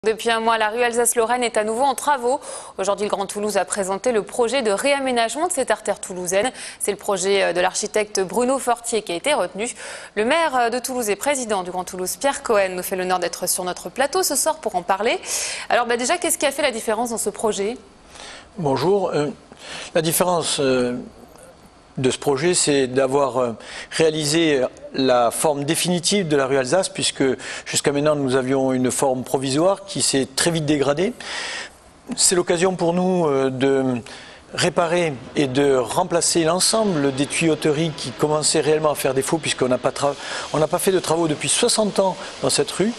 Depuis un mois, la rue Alsace-Lorraine est à nouveau en travaux. Aujourd'hui, le Grand Toulouse a présenté le projet de réaménagement de cette artère toulousaine. C'est le projet de l'architecte Bruno Fortier qui a été retenu. Le maire de Toulouse et président du Grand Toulouse, Pierre Cohen, nous fait l'honneur d'être sur notre plateau ce soir pour en parler. Alors déjà, qu'est-ce qui a fait la différence dans ce projet? Bonjour. La différence de ce projet, c'est d'avoir réalisé la forme définitive de la rue Alsace, puisque jusqu'à maintenant nous avions une forme provisoire qui s'est très vite dégradée. C'est l'occasion pour nous de réparer et de remplacer l'ensemble des tuyauteries qui commençaient réellement à faire défaut, puisqu'on n'a pas fait de travaux depuis 60 ans dans cette rue.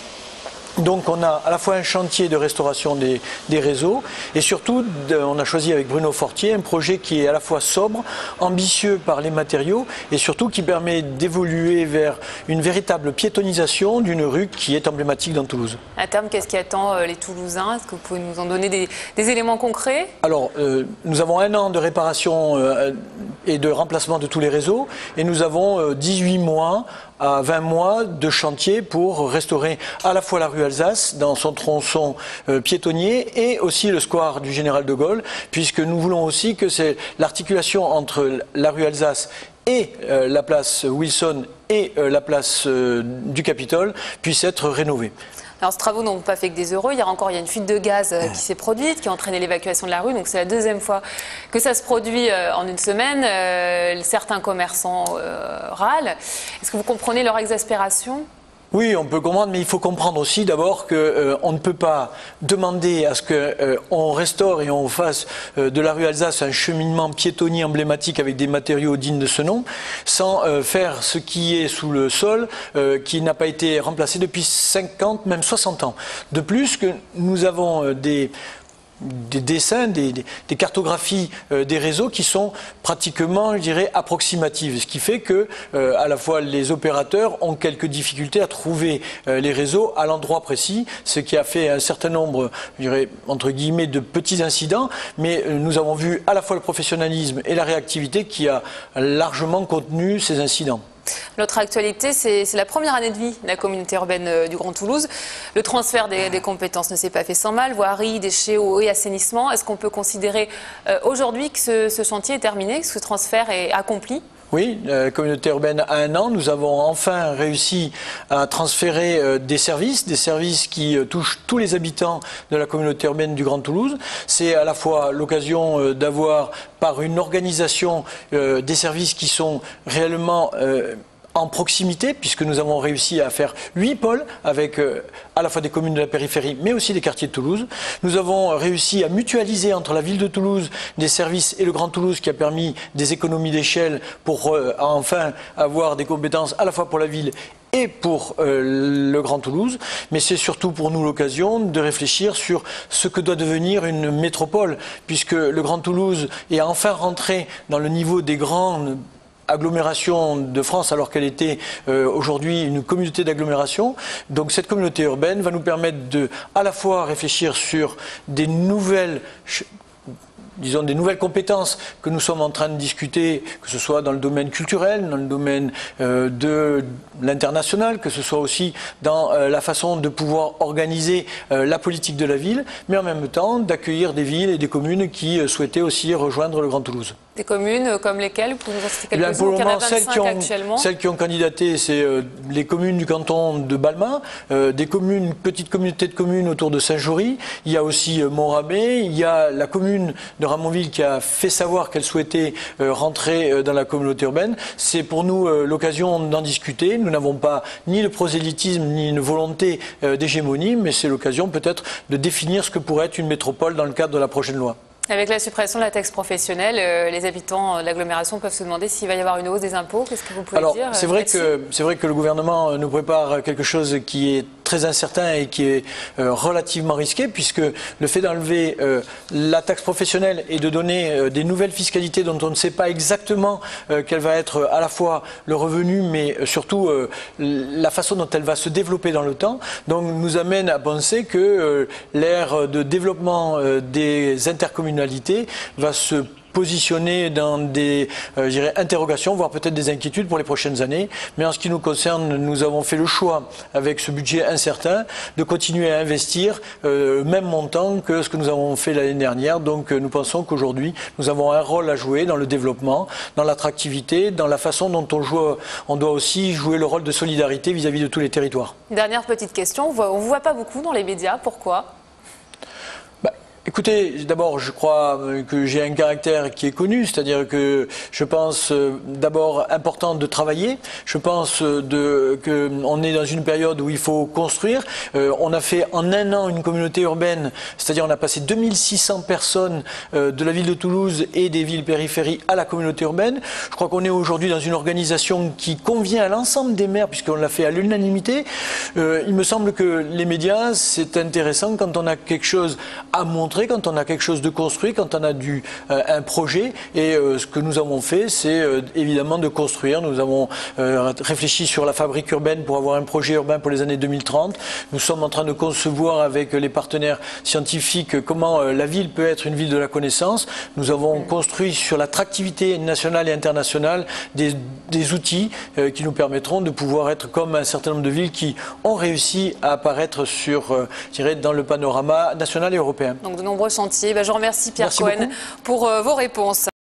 Donc on a à la fois un chantier de restauration des réseaux et surtout on a choisi avec Bruno Fortier un projet qui est à la fois sobre, ambitieux par les matériaux et surtout qui permet d'évoluer vers une véritable piétonisation d'une rue qui est emblématique dans Toulouse. À terme, qu'est-ce qui attend les Toulousains? Est-ce que vous pouvez nous en donner des éléments concrets? Alors nous avons un an de réparation et de remplacement de tous les réseaux et nous avons 18 mois à 20 mois de chantier pour restaurer à la fois la rue Alsace dans son tronçon piétonnier et aussi le square du Général de Gaulle, puisque nous voulons aussi que c'est l'articulation entre la rue Alsace et la place Wilson et la place du Capitole puisse être rénovée. Alors ces travaux n'ont pas fait que des heureux. Hier encore, il y a une fuite de gaz qui s'est produite, qui a entraîné l'évacuation de la rue. Donc c'est la deuxième fois que ça se produit en une semaine. Certains commerçants râlent. Est-ce que vous comprenez leur exaspération ? Oui, on peut comprendre, mais il faut comprendre aussi d'abord qu'on ne peut pas demander à ce qu'on restaure et on fasse de la rue Alsace un cheminement piétonnier emblématique avec des matériaux dignes de ce nom, sans faire ce qui est sous le sol, qui n'a pas été remplacé depuis 50, même 60 ans. De plus, que nous avons des dessins, des cartographies des réseaux qui sont pratiquement, je dirais, approximatives. Ce qui fait que, à la fois, les opérateurs ont quelques difficultés à trouver les réseaux à l'endroit précis, ce qui a fait un certain nombre, je dirais, entre guillemets, de petits incidents. Mais nous avons vu à la fois le professionnalisme et la réactivité qui a largement contenu ces incidents. L'autre actualité, c'est la première année de vie de la communauté urbaine du Grand Toulouse. Le transfert des compétences ne s'est pas fait sans mal, voirie, déchets, eau et assainissement. Est-ce qu'on peut considérer aujourd'hui que ce chantier est terminé, que ce transfert est accompli ? Oui, la communauté urbaine a un an. Nous avons enfin réussi à transférer des services qui touchent tous les habitants de la communauté urbaine du Grand Toulouse. C'est à la fois l'occasion d'avoir, par une organisation, des services qui sont réellement en proximité, puisque nous avons réussi à faire 8 pôles avec à la fois des communes de la périphérie, mais aussi des quartiers de Toulouse. Nous avons réussi à mutualiser entre la ville de Toulouse des services et le Grand Toulouse, qui a permis des économies d'échelle pour enfin avoir des compétences à la fois pour la ville et pour le Grand Toulouse, mais c'est surtout pour nous l'occasion de réfléchir sur ce que doit devenir une métropole, puisque le Grand Toulouse est enfin rentré dans le niveau des grandes agglomération de France, alors qu'elle était aujourd'hui une communauté d'agglomération. Donc cette communauté urbaine va nous permettre de à la fois réfléchir sur des nouvelles compétences que nous sommes en train de discuter, que ce soit dans le domaine culturel, dans le domaine de l'international, que ce soit aussi dans la façon de pouvoir organiser la politique de la ville, mais en même temps d'accueillir des villes et des communes qui souhaitaient aussi rejoindre le Grand Toulouse. Des communes comme lesquelles? Vous pouvez nous en citer quelques-unes? Pour le moment, actuellement. Celles qui ont candidaté, c'est les communes du canton de Balma, des petites communautés de communes autour de Saint-Jory. Il y a aussi Montrabé, il y a la commune de Ramonville qui a fait savoir qu'elle souhaitait rentrer dans la communauté urbaine. C'est pour nous l'occasion d'en discuter. Nous n'avons pas ni le prosélytisme ni une volonté d'hégémonie, mais c'est l'occasion peut-être de définir ce que pourrait être une métropole dans le cadre de la prochaine loi. Avec la suppression de la taxe professionnelle, les habitants de l'agglomération peuvent se demander s'il va y avoir une hausse des impôts. Qu'est-ce que vous pouvez dire? C'est vrai que le gouvernement nous prépare quelque chose qui est très incertain et qui est relativement risqué, puisque le fait d'enlever la taxe professionnelle et de donner des nouvelles fiscalités dont on ne sait pas exactement quel va être à la fois le revenu, mais surtout la façon dont elle va se développer dans le temps, donc nous amène à penser que l'ère de développement des intercommunalités va se positionner dans des je dirais, interrogations, voire peut-être des inquiétudes pour les prochaines années. Mais en ce qui nous concerne, nous avons fait le choix, avec ce budget incertain, de continuer à investir même montant que ce que nous avons fait l'année dernière. Donc nous pensons qu'aujourd'hui, nous avons un rôle à jouer dans le développement, dans l'attractivité, dans la façon dont on doit aussi jouer le rôle de solidarité vis-à-vis de tous les territoires. Dernière petite question, on ne vous voit pas beaucoup dans les médias, pourquoi ? Écoutez, d'abord, je crois que j'ai un caractère qui est connu, c'est-à-dire que je pense d'abord important de travailler. Je pense qu'on est dans une période où il faut construire. On a fait en un an une communauté urbaine, c'est-à-dire on a passé 2600 personnes de la ville de Toulouse et des villes périphériques à la communauté urbaine. Je crois qu'on est aujourd'hui dans une organisation qui convient à l'ensemble des maires, puisqu'on l'a fait à l'unanimité. Il me semble que les médias, c'est intéressant quand on a quelque chose à montrer, quand on a quelque chose de construit, quand on a un projet. Et ce que nous avons fait, c'est évidemment de construire. Nous avons réfléchi sur la fabrique urbaine pour avoir un projet urbain pour les années 2030. Nous sommes en train de concevoir avec les partenaires scientifiques comment la ville peut être une ville de la connaissance. Nous avons construit sur l'attractivité nationale et internationale des outils qui nous permettront de pouvoir être comme un certain nombre de villes qui ont réussi à apparaître je dirais, dans le panorama national et européen. Donc de nombreux chantiers. Je vous remercie Pierre Cohen pour vos réponses.